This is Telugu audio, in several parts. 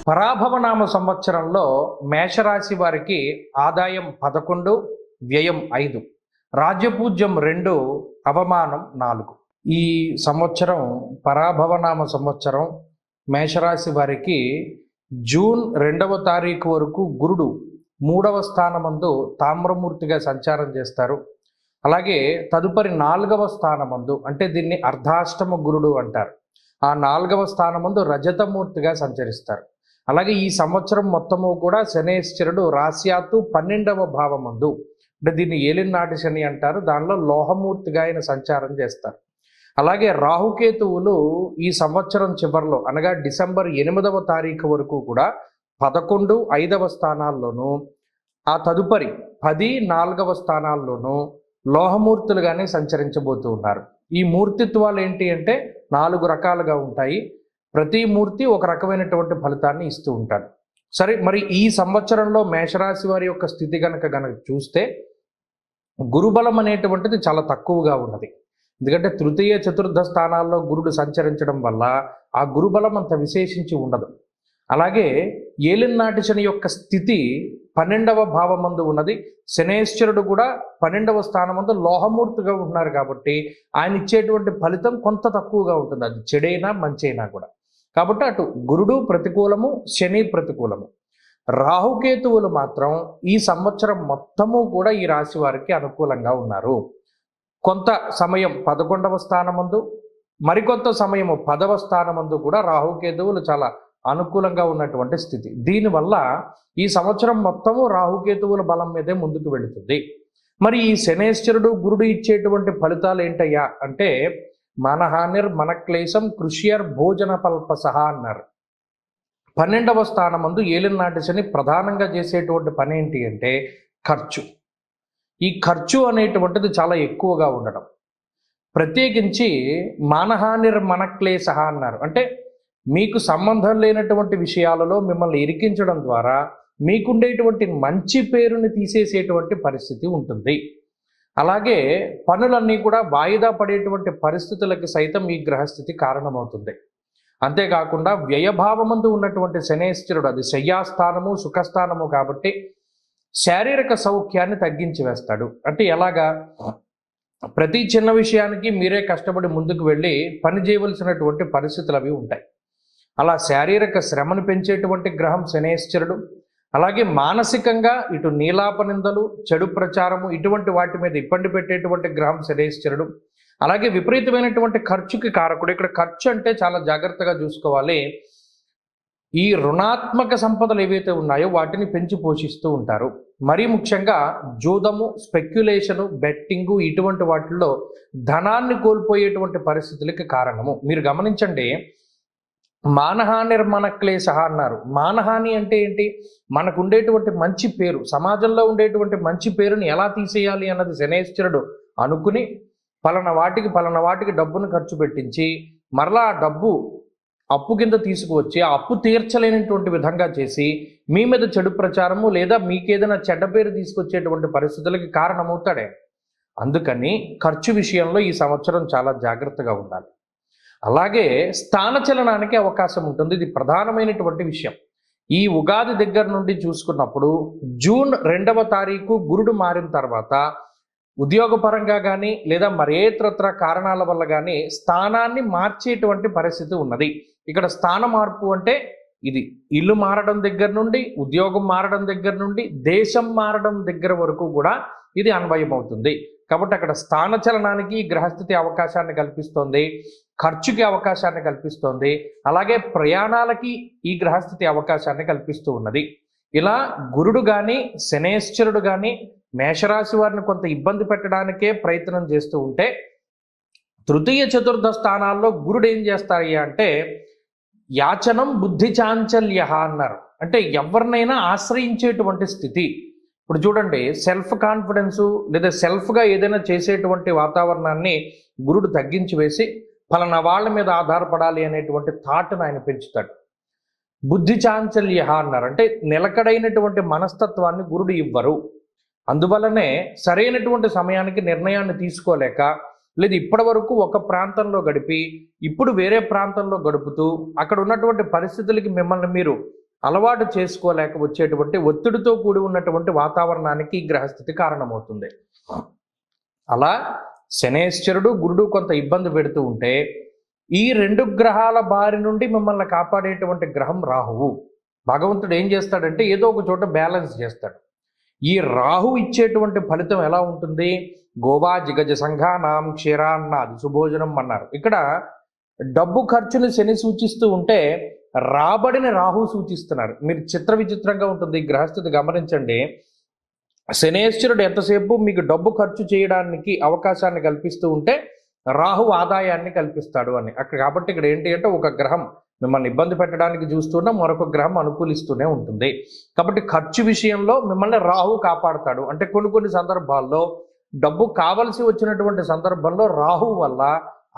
పరాభవనామ సంవత్సరంలో మేషరాశి వారికి ఆదాయం 11, వ్యయం 5, రాజ్యపూజ్యం 2, అవమానం 4. ఈ సంవత్సరం పరాభవనామ సంవత్సరం మేషరాశి వారికి జూన్ 2వ తారీఖు వరకు గురుడు 3వ స్థానమందు తామ్రమూర్తిగా సంచారం చేస్తారు. అలాగే తదుపరి 4వ స్థానమందు, అంటే దీన్ని అర్ధాష్టమ గురుడు అంటారు, ఆ 4వ స్థానమందు రజతమూర్తిగా సంచరిస్తారు. అలాగే ఈ సంవత్సరం మొత్తము కూడా శనేశ్వరుడు రాశ్యాత్తు 12వ భావమందు, అంటే దీన్ని ఏలినాటి శని అంటారు, దానిలో లోహమూర్తిగా ఆయన సంచారం చేస్తారు. అలాగే రాహుకేతువులు ఈ సంవత్సరం చివరిలో అనగా డిసెంబర్ 8వ తారీఖు వరకు కూడా 11, 5వ స్థానాల్లోనూ, ఆ తదుపరి 10, 4వ స్థానాల్లోనూ లోహమూర్తులుగానే సంచరించబోతూ ఉన్నారు. ఈ మూర్తిత్వాలు ఏంటి అంటే 4 రకాలుగా ఉంటాయి. ప్రతి మూర్తి ఒక రకమైనటువంటి ఫలితాన్ని ఇస్తూ ఉంటాడు. సరే, మరి ఈ సంవత్సరంలో మేషరాశి వారి యొక్క స్థితి గనక చూస్తే గురుబలం అనేటువంటిది చాలా తక్కువగా ఉన్నది. ఎందుకంటే తృతీయ, చతుర్థ స్థానాల్లో గురుడు సంచరించడం వల్ల ఆ గురుబలం అంత విశేషించి ఉండదు. అలాగే ఏలినాటి శని యొక్క స్థితి 12వ భావమందు ఉన్నది. శనేశ్వరుడు కూడా 12వ స్థానమందు లోహమూర్తిగా ఉన్నారు కాబట్టి ఆయన ఇచ్చేటువంటి ఫలితం కొంత తక్కువగా ఉంటుంది, అది చెడైనా మంచైనా కూడా. కాబట్టి అటు గురుడు ప్రతికూలము, శని ప్రతికూలము. రాహుకేతువులు మాత్రం ఈ సంవత్సరం మొత్తము కూడా ఈ రాశి వారికి అనుకూలంగా ఉన్నారు. కొంత సమయం 11వ స్థానమందు, మరికొంత సమయము 10వ స్థానమందు కూడా రాహుకేతువులు చాలా అనుకూలంగా ఉన్నటువంటి స్థితి. దీనివల్ల ఈ సంవత్సరం మొత్తము రాహుకేతువుల బలం మీదే ముందుకు వెళుతుంది. మరి ఈ శనేశ్వరుడు గురుడు ఇచ్చేటువంటి ఫలితాలు ఏంటయ్యా అంటే మనహానిర్ మనక్లేశం కృష్యర్ భోజన పల్పసహ అన్నారు. 12వ స్థానమందు ఏలినాటి శని ప్రధానంగా చేసేటువంటి పని ఏంటి అంటే ఖర్చు. ఈ ఖర్చు అనేటువంటిది చాలా ఎక్కువగా ఉండడం. ప్రత్యేకించి మానహానిర్ మనక్లేశ అన్నారు, అంటే మీకు సంబంధం లేనటువంటి విషయాలలో మిమ్మల్ని ఇరికించడం ద్వారా మీకుండేటువంటి మంచి పేరుని తీసేసేటువంటి పరిస్థితి ఉంటుంది. అలాగే పనులన్నీ కూడా వాయిదా పడేటువంటి పరిస్థితులకు సైతం ఈ గ్రహస్థితి కారణమవుతుంది. అంతేకాకుండా వ్యయభావమందు ఉన్నటువంటి శనేశ్వరుడు, అది శయ్యాస్థానము, సుఖస్థానము కాబట్టి శారీరక సౌఖ్యాన్ని తగ్గించి వేస్తాడు. అంటే ఎలాగా? ప్రతి చిన్న విషయానికి మీరే కష్టపడి ముందుకు వెళ్ళి పని చేయవలసినటువంటి పరిస్థితులు అవి ఉంటాయి. అలా శారీరక శ్రమను పెంచేటువంటి గ్రహం శనేశ్వరుడు. అలాగే మానసికంగా ఇటు నీలాప నిందలు, చెడు ప్రచారము, ఇటువంటి వాటి మీద ఇబ్బంది పెట్టేటువంటి గ్రహం శనేశ్వరుడు. అలాగే విపరీతమైనటువంటి ఖర్చుకి కారకుడు. ఇక్కడ ఖర్చు అంటే చాలా జాగ్రత్తగా చూసుకోవాలి. ఈ రుణాత్మక సంపదలు ఏవైతే ఉన్నాయో వాటిని పెంచి పోషిస్తూ ఉంటారు. మరీ ముఖ్యంగా జూదము, స్పెక్యులేషను, బెట్టింగు, ఇటువంటి వాటిల్లో ధనాన్ని కోల్పోయేటువంటి పరిస్థితులకి కారణము. మీరు గమనించండి, మానహానిర్ మనక్లేశ అన్నారు. మానహాని అంటే ఏంటి? మనకు ఉండేటువంటి మంచి పేరు, సమాజంలో ఉండేటువంటి మంచి పేరుని ఎలా తీసేయాలి అన్నది శనేశ్వరుడు అనుకుని పలానా వాటికి డబ్బును ఖర్చు పెట్టించి మరలా ఆ డబ్బు అప్పు కింద తీసుకువచ్చి ఆ అప్పు తీర్చలేనటువంటి విధంగా చేసి మీ మీద చెడు ప్రచారము లేదా మీకేదైనా చెడ్డ పేరు తీసుకొచ్చేటువంటి పరిస్థితులకి కారణమవుతాడే. అందుకని ఖర్చు విషయంలో ఈ సంవత్సరం చాలా జాగ్రత్తగా ఉండాలి. అలాగే స్థానచలనానికి అవకాశం ఉంటుంది, ఇది ప్రధానమైనటువంటి విషయం. ఈ ఉగాది దగ్గర నుండి చూసుకున్నప్పుడు జూన్ 2వ తారీఖు గురుడు మారిన తర్వాత ఉద్యోగపరంగా కానీ లేదా మరేతరత్ర కారణాల వల్ల కానీ స్థానాన్ని మార్చేటువంటి పరిస్థితి ఉన్నది. ఇక్కడ స్థాన మార్పు అంటే ఇది ఇల్లు మారడం దగ్గర నుండి, ఉద్యోగం మారడం దగ్గర నుండి, దేశం మారడం దగ్గర వరకు కూడా ఇది అన్వయం అవుతుంది. కాబట్టి అక్కడ స్థానచలనానికి గ్రహస్థితి అవకాశాన్ని కల్పిస్తోంది, ఖర్చుకి అవకాశాన్ని కల్పిస్తోంది, అలాగే ప్రయాణాలకి ఈ గ్రహస్థితి అవకాశాన్ని కల్పిస్తూ ఉన్నది. ఇలా గురుడు కానీ శనేశ్వరుడు కానీ మేషరాశి వారిని కొంత ఇబ్బంది పెట్టడానికే ప్రయత్నం చేస్తూ ఉంటే, తృతీయ చతుర్థ స్థానాల్లో గురుడు ఏం చేస్తాయి అంటే యాచనం బుద్ధి చాంచల్య అన్నారు. అంటే ఎవరినైనా ఆశ్రయించేటువంటి స్థితి. ఇప్పుడు చూడండి, సెల్ఫ్ కాన్ఫిడెన్సు లేదా సెల్ఫ్గా ఏదైనా చేసేటువంటి వాతావరణాన్ని గురుడు తగ్గించి వేసి ఫలానా వాళ్ళ మీద ఆధారపడాలి అనేటువంటి థాట్ను ఆయన పెంచుతాడు. బుద్ధి చాంచల్య అన్నారు, అంటే నిలకడైనటువంటి మనస్తత్వాన్ని గురుడు ఇవ్వరు. అందువల్లనే సరైనటువంటి సమయానికి నిర్ణయాన్ని తీసుకోలేక లేదు ఇప్పటి వరకు ఒక ప్రాంతంలో గడిపి ఇప్పుడు వేరే ప్రాంతంలో గడుపుతూ అక్కడ ఉన్నటువంటి పరిస్థితులకి మిమ్మల్ని మీరు అలవాటు చేసుకోలేక వచ్చేటువంటి ఒత్తిడితో కూడి ఉన్నటువంటి వాతావరణానికి ఈ గ్రహస్థితి కారణమవుతుంది. అలా శనేశ్వరుడు గురుడు కొంత ఇబ్బంది పెడుతూ ఉంటే ఈ రెండు గ్రహాల బారి నుండి మిమ్మల్ని కాపాడేటువంటి గ్రహం రాహువు. భగవంతుడు ఏం చేస్తాడంటే ఏదో ఒక చోట బ్యాలెన్స్ చేస్తాడు. ఈ రాహు ఇచ్చేటువంటి ఫలితం ఎలా ఉంటుంది? గోవా జిగజ సంఘానాం క్షీరాన్నాది సుభోజనం అన్నారు. ఇక్కడ డబ్బు ఖర్చుని శని సూచిస్తూ ఉంటే రాబడిని రాహు సూచిస్తున్నారు. మీరు చిత్ర విచిత్రంగా ఉంటుంది ఈ గ్రహస్థితి గమనించండి. శనేశ్వరుడు ఎంతసేపు మీకు డబ్బు ఖర్చు చేయడానికి అవకాశాన్ని కల్పిస్తూ ఉంటే రాహు ఆదాయాన్ని కల్పిస్తాడు అని అక్కడ. కాబట్టి ఇక్కడ ఏంటి అంటే ఒక గ్రహం మిమ్మల్ని ఇబ్బంది పెట్టడానికి చూస్తున్నా మరొక గ్రహం అనుకూలిస్తూనే ఉంటుంది. కాబట్టి ఖర్చు విషయంలో మిమ్మల్ని రాహు కాపాడుతాడు. అంటే కొన్ని సందర్భాల్లో డబ్బు కావలసి వచ్చినటువంటి సందర్భంలో రాహు వల్ల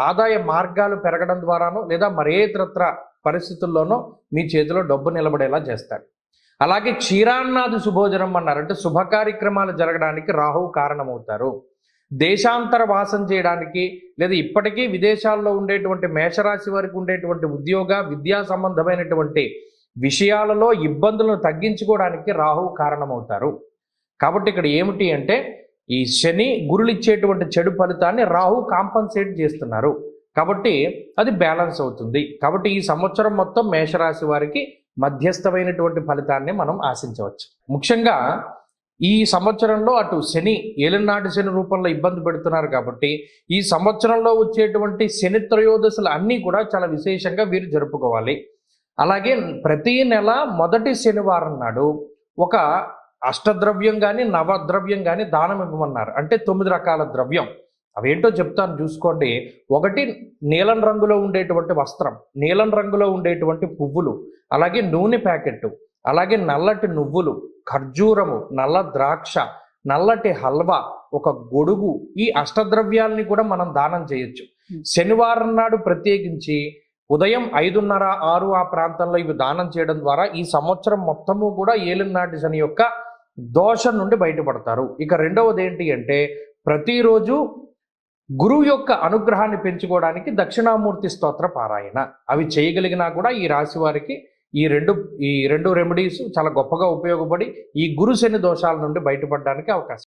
ఆదాయ మార్గాలు పెరగడం ద్వారానో లేదా మరే ఇతరత్ర పరిస్థితుల్లోనో మీ చేతిలో డబ్బు నిలబడేలా చేస్తాడు. అలాగే క్షీరాన్నాది సుభోజనం అన్నారు. అంటే శుభ కార్యక్రమాలు జరగడానికి రాహువు కారణమవుతారు. దేశాంతర వాసం చేయడానికి లేదా ఇప్పటికీ విదేశాల్లో ఉండేటువంటి మేషరాశి వారికి ఉండేటువంటి ఉద్యోగ విద్యా సంబంధమైనటువంటి విషయాలలో ఇబ్బందులను తగ్గించుకోవడానికి రాహువు కారణమవుతారు. కాబట్టి ఇక్కడ ఏమిటి అంటే ఈ శని గురులు ఇచ్చేటువంటి చెడు ఫలితాన్ని రాహు కాంపన్సేట్ చేస్తున్నారు. కాబట్టి అది బ్యాలెన్స్ అవుతుంది. కాబట్టి ఈ సంవత్సరం మొత్తం మేషరాశి వారికి మధ్యస్థమైనటువంటి ఫలితాన్ని మనం ఆశించవచ్చు. ముఖ్యంగా ఈ సంవత్సరంలో అటు శని ఏలినాటి శని రూపంలో ఇబ్బంది పెడుతున్నారు. కాబట్టి ఈ సంవత్సరంలో వచ్చేటువంటి శని త్రయోదశులు అన్నీ కూడా చాలా విశేషంగా వీరు జరుపుకోవాలి. అలాగే ప్రతి నెల మొదటి శనివారం నాడు ఒక అష్టద్రవ్యం కానీ నవద్రవ్యం కానీ దానం ఇవ్వమన్నారు. అంటే 9 రకాల ద్రవ్యం. అవేంటో చెప్తాను చూసుకోండి. ఒకటి నీలం రంగులో ఉండేటువంటి వస్త్రం, నీలం రంగులో ఉండేటువంటి పువ్వులు, అలాగే నూనె ప్యాకెట్, అలాగే నల్లటి నువ్వులు, ఖర్జూరము, నల్ల ద్రాక్ష, నల్లటి హల్వా, ఒక గొడుగు. ఈ అష్టద్రవ్యాలని కూడా మనం దానం చేయొచ్చు. శనివారం నాడు ప్రత్యేకించి ఉదయం 5:30, 6 ఆ ప్రాంతంలో ఇవి దానం చేయడం ద్వారా ఈ సంవత్సరం మొత్తము కూడా ఏలినాటి శని యొక్క దోషం నుండి బయటపడతారు. ఇక రెండవది ఏంటి అంటే ప్రతిరోజు గురువు యొక్క అనుగ్రహాన్ని పెంచుకోవడానికి దక్షిణామూర్తి స్తోత్ర పారాయణ అవి చేయగలిగినా కూడా ఈ రాశి వారికి ఈ రెండు రెమెడీస్ చాలా గొప్పగా ఉపయోగపడి ఈ గురు శని దోషాల నుండి బయటపడడానికి అవకాశం.